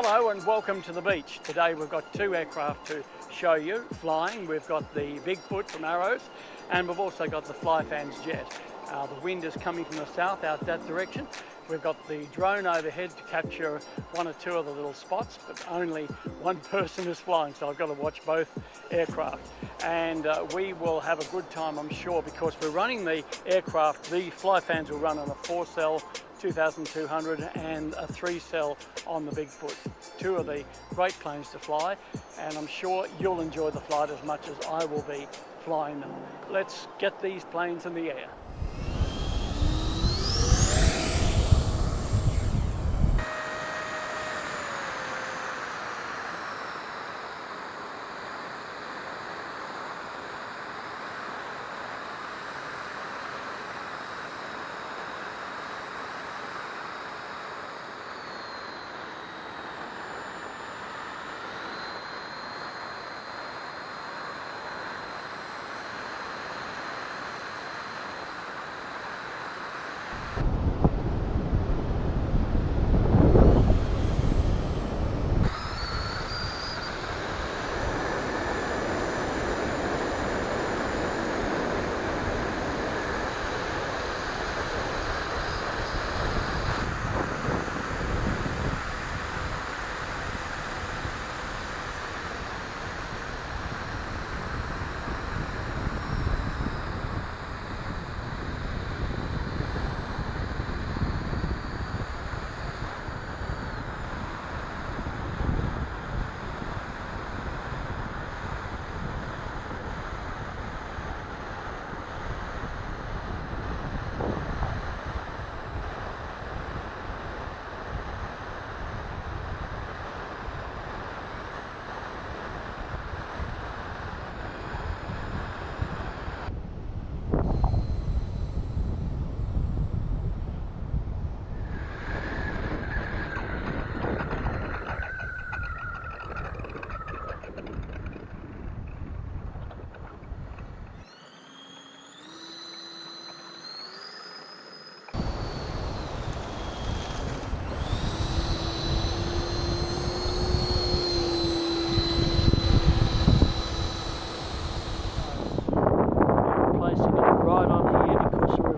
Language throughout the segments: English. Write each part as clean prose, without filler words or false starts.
Hello and welcome to the beach. Today we've got two aircraft to show you flying. We've got the Bigfoot from Arrows and we've also got the Flyfans Jet. The wind is coming from the south out that direction. We've got the drone overhead to capture one or two of the little spots, but only one person is flying, so I've got to watch both aircraft. And we will have a good time, I'm sure, because we're running the aircraft. The Flyfans will run on a 4-cell 2200 and a 3-cell on the Bigfoot. Two of the great planes to fly, and I'm sure you'll enjoy the flight as much as I will be flying them. Let's get these planes in the air.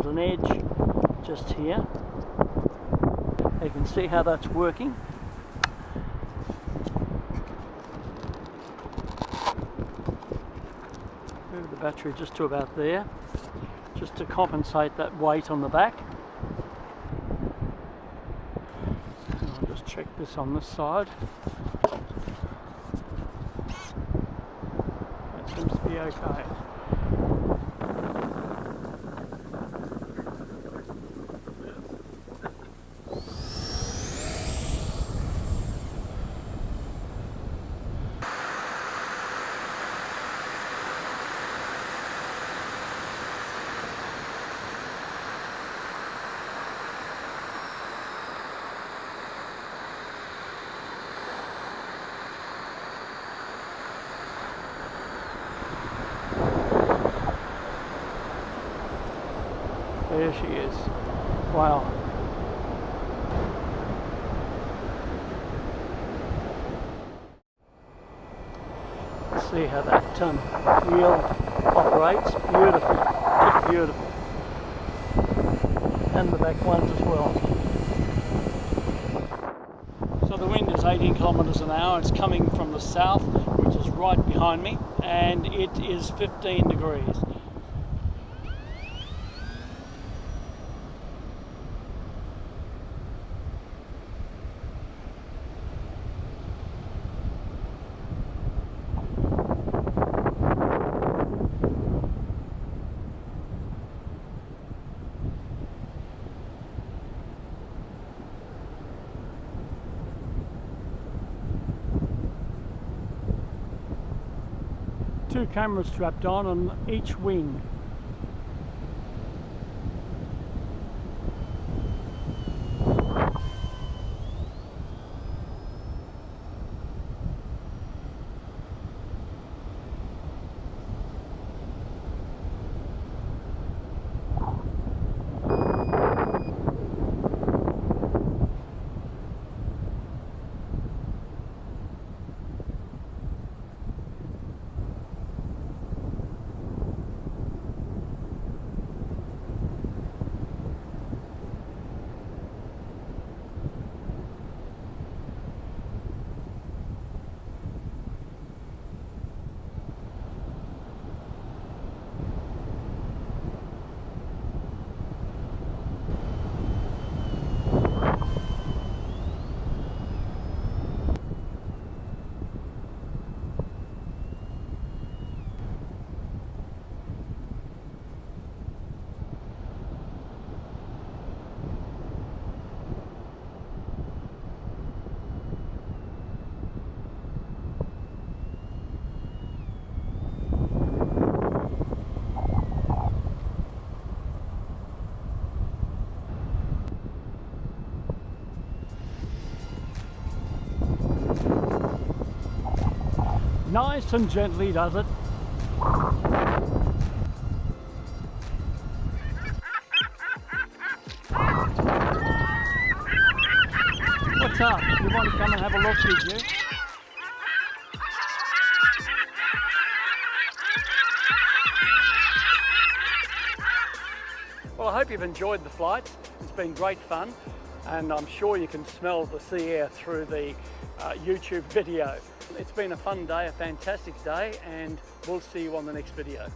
An edge just here. You can see how that's working. Move the battery just to about there, just to compensate that weight on the back. And I'll just check this on this side. That seems to be okay. There she is. Wow. Let's see how that wheel operates. Beautiful. Just beautiful. And the back ones as well. So the wind is 18 kilometers an hour. It's coming from the south, which is right behind me, and it is 15 degrees. Two cameras strapped on each wing. Nice and gently does it. What's up? You want to come and have a look, did you? Well, I hope you've enjoyed the flight. It's been great fun, and I'm sure you can smell the sea air through the YouTube video. It's been a fun day, a fantastic day, and we'll see you on the next video.